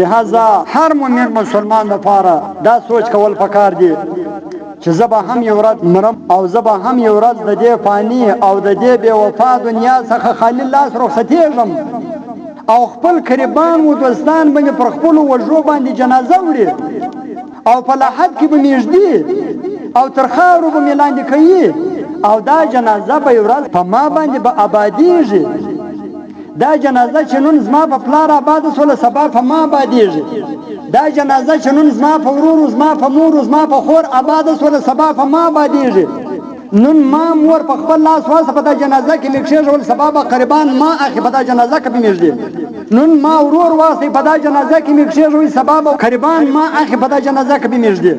لہذا هر مومن مسلمان لپاره دا سوچ کول پکار دی چې زه به هم یو ورځ مرم او زه به هم یو ورځ د دې فاني او د دې بې وفا دنیا څخه خالي لاس رخصتېږم او خپل قریبان و دوستان باندې پر خپلو وژو باندې جنازه وړي او په لحد کې به مې ږدي او تر خاورو به مې لاندې کوي او دا جنازه به یو ورځ په ما باندې به آبادېږي. دا جنازه چې نن زما په پلار آباده سوله سبا په ما آبادېږي. دا جنازه چې نن زما په ورور زما په مور زما په خور آباده سوله سبا په ما آبادېږي. نن ما مور په خپل لاس واسه په دا جنازه کې مې کښېږول سبا به قربان ما اخي په دا جنازه کې به مې ږدي. نن ما ورور واسه په دا جنازه کې مې کښېږول سبا به قربان ما اخي په دا جنازه کې به مې ږدي.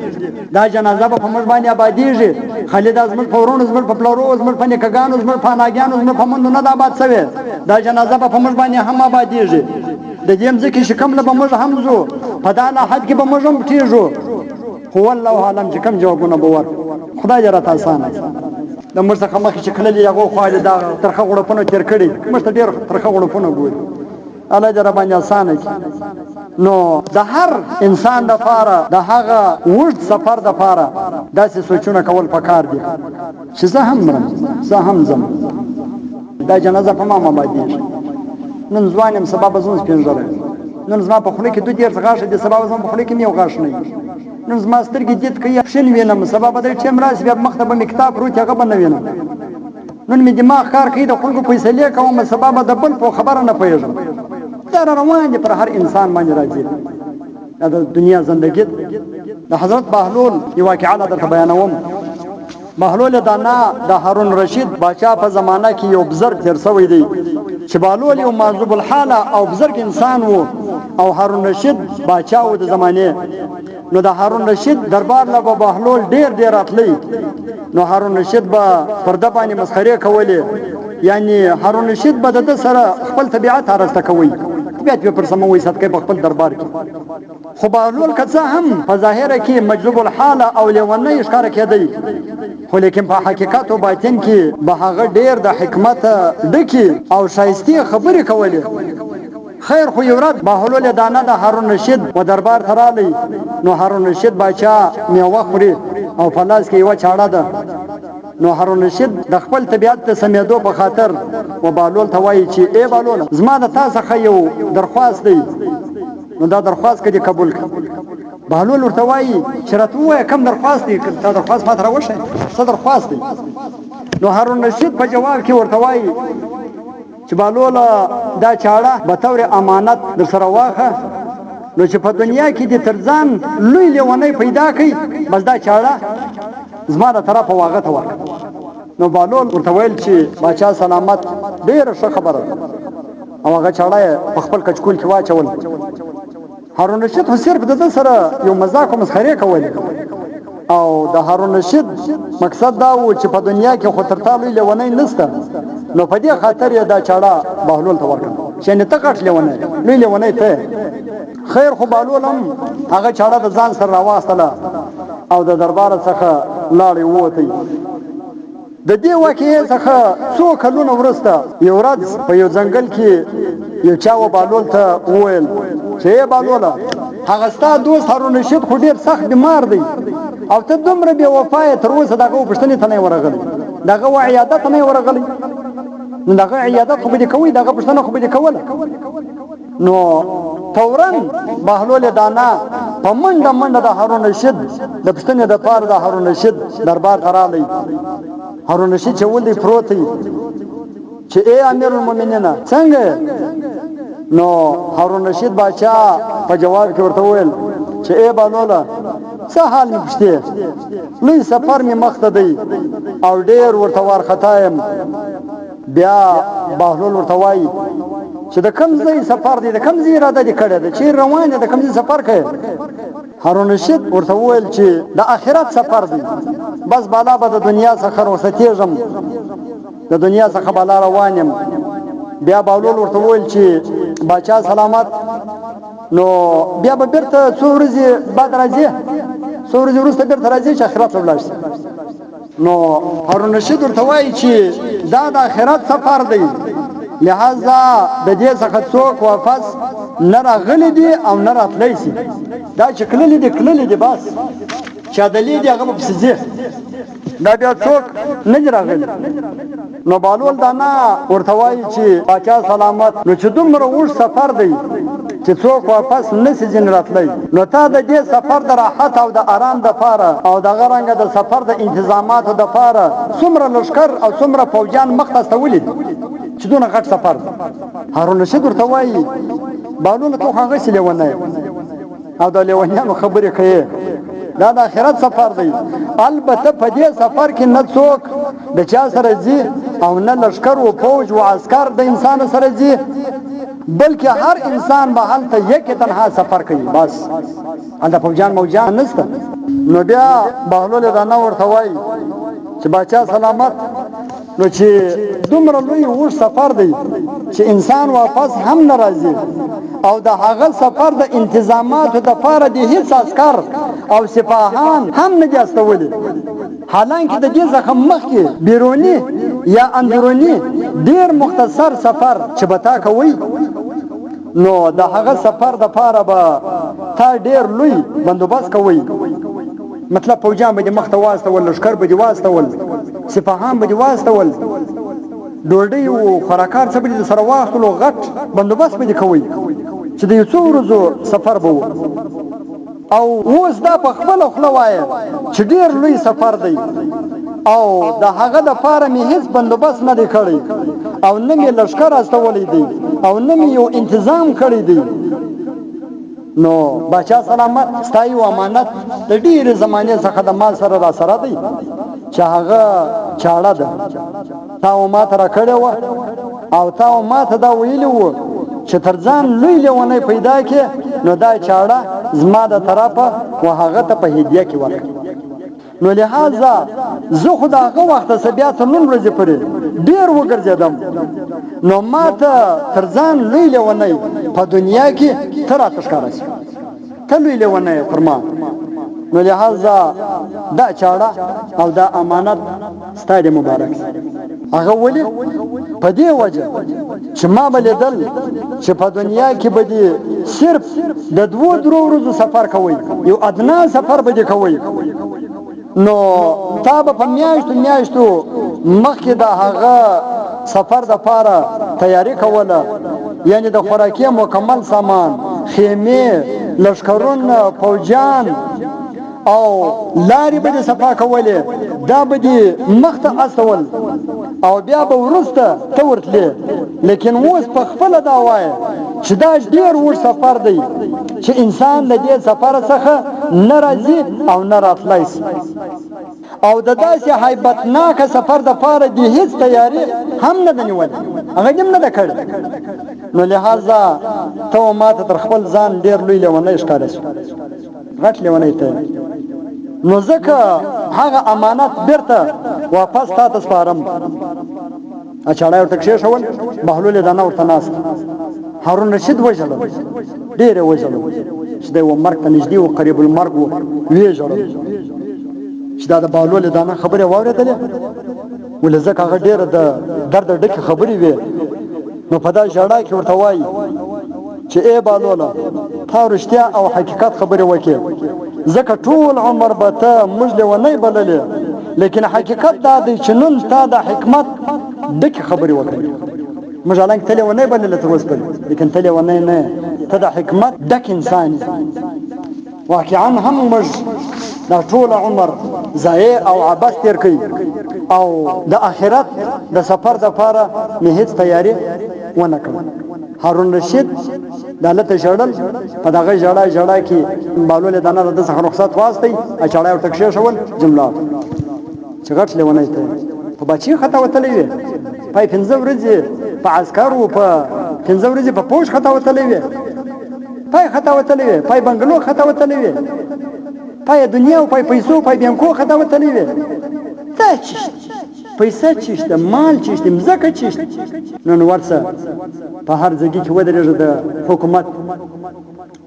دا جنازه به په موږ باندې آبادېږي. خالي دا زموږ په ورونو زموږ په پلارو زموږ په نیکهګانو زموږ په اناګانو زموږ په منډو نه ده آباد شوې. دا جنازه به په موږ باندې هم آبادېږي. د دې مځکې شکم له به موږ هم ځو په دا لحد کې به موږ هم ټیږو. خو والله عالم چې کوم جوابونه به ورکړو خدای دې راته اسانه د موږ څخه مخکې چې کللي هغو خوا دې دا ترخه غړپونه تېر کړي موږ ته ډېر ترخه غړپونه ګوري الله دې راباندې اسانه کړي. نو د هر انسان دپاره د هغه اوږد سفر دپاره داسې سوچونه کول پکار دي چې زه هم مرم زه هم ځم دا جنازه په ما آبادېږي. نن ځوان یم سبا به زم سپین ږیری نن زما په خوله کې 2 غاښه دي سبا به زما په خوله کې مې یو غاښ نه وي. نن زما سترګې دید کوي پښین وینم سبا به دې ټیم راشي بیا مخ ته به مې کتاب پروت هغه به نه وینم. نن مې دماغ کار کوي د خلکو فیصلې کوم سبا به د بل په خبره نه پوهېږم. دا روان دي پر هر انسان باندې راځي دا د دنیا زندګي. د حضرت بهلول یو واقعه درته بیانوم. بهلول دانا د هارون رشید باچا په زمانہ کې یو بزرګ تیر شوی دی چې بهلول یو معذوب الحاله او بزرګ انسان وو او هارون رشید باچا و د زمانه. نو د هارون رشید دربار له بهلول ډیر راتلی. نو هارون رشید به پرده باندې مسخره کولې یعنی هارون رشید به د سره خپل طبيعت ارسته کوي طبيعت به پر سموي صدقه په خپل دربار کې. خو بهلول کڅه هم په ظاهره کې مجذوب الحاله او لیونی ښکار کېدی خو لیکن په حقیقت او باطن کې به هغه ډیر د حکمت ډکی او شایسته خبرې کولې. خیر خو یو ورځ بهلول دانه د هارون رشید و دربار ته رالی. نو هارون رشید باچا میوه خوري او په لاس کې یوه چاړه ده. نو هارون رشید د خپل طبيعت ته سمېدو په خاطر و بهلول ته وایي چې ای بهلول زما د تا څخه یو درخواست دی نو دا درخواست کدي قبول کړه. بهلول ورته وایي چې راته ووایه کوم درخواست دی دا درخواست ماته راوښیه څه درخواست دی. نو هارون رشید په جواب کې ورته وایي چې بهلول دا چاړه به طور امانت در سره واخه نو چې په دنیا کې دې تر ځان لوی لیونی پیدا کړي بس دا چاړه زما د طرفه واغه ته ورکړه. نو بهلول ورته ویل چې باچا سلامت ډېره ښه خبره او هغه چاړه یې په خپل کچکول کې واچول. هارون رشید خو صرف د ده سره یو مذاق او مسخرې کولې او د هارون رشید مقصد دا و چې په دنیا کې خو تر تا لوی لیونی نشته نو په دې خاطر یې دا چاړه بهلول ته ورکړه چې نه ته غټ لیونی لوی لیونی ته. خیر خو بهلول هم هغه چاړه د ځان سره راواستله او د دربار څخه لاړې ووتی. د دې واقعې څخه څو کلونه وروسته یو ورځ په یو ځنګل کې یو چا و بهلول ته وویل چې ای بهلوله هغه ستا دوست هارون رشید خو ډېر سخت بیمار دی او ته دومره بې وفا یې تر اوسه د هغه پوښتنې ته نه یې ورغلی د هغه عیادت ته نه یې ورغلی. نو د هغه عیادت خو به دې کوئ د هغه پوښتنه خو به دې کوله. نو فوراً بهلول دانا په منډه د هارون رشید د پوښتنې دپاره د هارون رشید دربار ته رالی. هارون رشید چې ولې پروت دی چې ای امیر المؤمنین څنګه. نو هارون رشید باچا په جواب کې ورته وویل چې ای بهلوله څه حال مې پوښتې لوی سفر مې مخته دی او ډېر ورته وارخطا یم. بیا بهلول ورته وایي چې د کوم ځای سفر دی د کوم ځای اراده دې کړې ده چېرې روان یې د کوم ځای سفر کوې. هارون رشید ورته وویل چې د آخرت سفر دی بس بالا به د دنیا څخه رخصتېږم د دنیا څخه بالا روان یم. بیا بهلول ورته وویل چې باچا سلامت نو بیا به بیرته څو ورځې بعد راځي څو ورځې وروسته بیرته راځي چې آخرت ته ولاړ شي. نو هارون رشید ورته وایي چې دا د آخرت سفر دی لہذا د دې څخه څوک واپس نه راغلی دي او نه راتلی سي دا چې کللي دي بس چا دلی دي هغه به پسې ځي دا بیا څوک نه دي راغلي نو بهلول دانا ورته وایي چې باچا سلامت نو چې دومره اوږد سفر دی چې څوک واپس نسي ځینې راتلی نو تا د دې سفر د راحت او د آرام دپاره او دغه رنګه د سفر د انتظاماتو دپاره څومره لښکر او څومره فوجیان مخ ته استولي دي چې دونه غټ سفر هارون رشید ورته وایي بهلوله ته خو هغسې لیونی او د لیونیانو خبرې کوي دا د آخرت سفر دی البته په دې سفر کې نه څوک د چا سره ځي او نه لښکر و فوج و عسکر د انسان سره ځي بلکې هر انسان به هلته یکې تنها سفر کوي بس هلته فوجیان موجیان نشته نو بیا بهلول دانا ورته وایي چې باچا سلامت نو چې دومره لوی اوږد سفر دی چې انسان واپس هم نه راځي او د هغه سفر د انتظاماتو دپاره د هیڅ عسکر او سپاهان هم نه دي استولي حالانکه د دې څخه مخکې بیروني یا اندروني ډېر مختصر سفر چې به تا کوئ نو د هغه سفر دپاره به تا ډېر لوی بندوبست کوئ مطلب فوجیان به دې مخته واستول لښکر به دې واستول سپاهان به دې واستول ډوډۍ و خوراکار څه به دې سره واخلو غټ بندوبست به دې کوئ چې د یو څو ورځو سفر به و او اوس دا په خپله خوله وایه چې ډېر لوی سفر دی او د هغه دپاره مې هیڅ بندوبست نه دی کړی او نه مې لښکر استولی دی او نه مې یو انتظام کړی دی نو باچا سلامت ستا یو امانت د ډېرې زمانې څخه د ما سره را سره دی چې هغه چاړه ده تا و ما ته راکړې وه او تا و ما ته دا ویلي وو چې تر ځان لوی لیونی پیدا کې نو دا چاړه زما د طرفه و هغه ته په هدیه کې ورکړه نو لہذا زه خو د هغه وخته څه بیا تر نن ورځې پورې ډېر وګرځېدم نو ما ته تر ځان لوی لیونی په دنیا کې ته راته ښکاره شي ته لوی لیونی پر ما نو لہذا دا چاړه او دا امانت ستا دې مبارک هغه ولې په دې وجه چې ما به لیدل چې په دنیا کې به دې صرف د 2-3 ورځو سفر کوئ یو ادنا سفر به دې کوئ نو تا به په میاشتو مخکې د هغه سفر دپاره تیاری کوله یعنی د خوراکي مکمل سامان خیمې لښکرونه فوجیان او لارې به دې صفا کولې دا به دې مخته استول او بیا به وروسته ته ورتلې لیکن اوس په خپله دا وایه چې دا ډېر اوږد سفر دی چې انسان د دې سفر څخه نه راځي او نه راتلی شي او د داسې هیبتناکه سفر دپاره د هیڅ تیاري هم نه ده نیولې هغه دې هم نه ده کړې نو لہذا ته و ما ته تر خپل ځان ډېر لوی لیونی ښکاره شو غټ لیونی ته نو ځکه هغه امانت بیرته واپس تا ته سپارم چاړه ورته کښېښول بهلول دانا ورته ناست هارون رشید وژړل ډېر یې وژړل چې دی و مرګ ته نږدې و قریب المرګ و ویې ژړل چې دا د بهلول دانا خبرې واورېدلې ولې ځکه هغه ډېره د درد ډکې خبرې وې نو په دا ژړا کې ورته وایي چې ای بهلوله تا رښتیا او حقیقت خبرې وکړې ځکه ټول عمر به ته موږ لیونی بللې لیکن حقیقت دا دی چې نن تا د حکمت ډکې خبرې وکړې موږ حالانکه ته لیونی بللې تر اوسه پورې لیکن ته لیونی نه ته د حکمت ډک انسان یې واقعا هم موږ دا ټول عمر ضایع او عبث تیر کوي او د آخرت د سفر دپاره مې هیڅ تیاري ونه کړه هارون رشید دا لته ژړل په دغه ژړا کې بهلول دانا د ده څخه رخصت واخیستی چاړه یې ورته کښېښول جمله چې غټ لیونی ته په بچي خطا وتلی وې پای 15 ورځې په عسکر و په 15 ورځې په پوش خطا وتلی وې پای خطا وتلی وې پای بنګلو خطا وتلی وې پای دنیا او پای پیسو پای بانکو خطا وتلی وې دا چیشته پیسه چیشته مال چیشته مځکه چیشته نن ورڅه په هر ځای کې ودرېږي د حکومت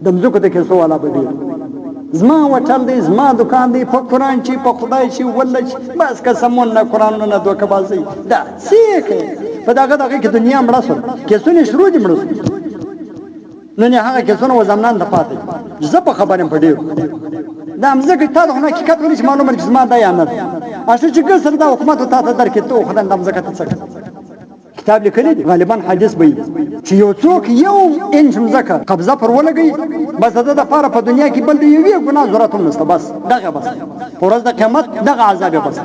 د مځکو د کیسو والا به ډېر زما وټل دی زما دکان دی په قرآن چې په خدای چې والله چې بس قسمونه قرآنونه دوکهبازي دا څه کوي په دغه کې دنیا مړه شول کیسونه شروع دي مړه نو نه هغه کیسونه و زمنان د پاتې زه په خبرم پډیو دا مزګه ته نه حقیقت ولې معلومه چې ما دا یا نه اصل چې ګسر دا حکومت ته ته درکې ته خدای د مزګه ته څه کتاب لیکلی غالبا حدیث به چې یو څوک یو انچ مزګه قبضه پر ولګي بس دا د پاره په دنیا کې بل دی یو ګناه ضرورت هم نشته بس دغه بس ورځ د قیامت دغه عذاب بس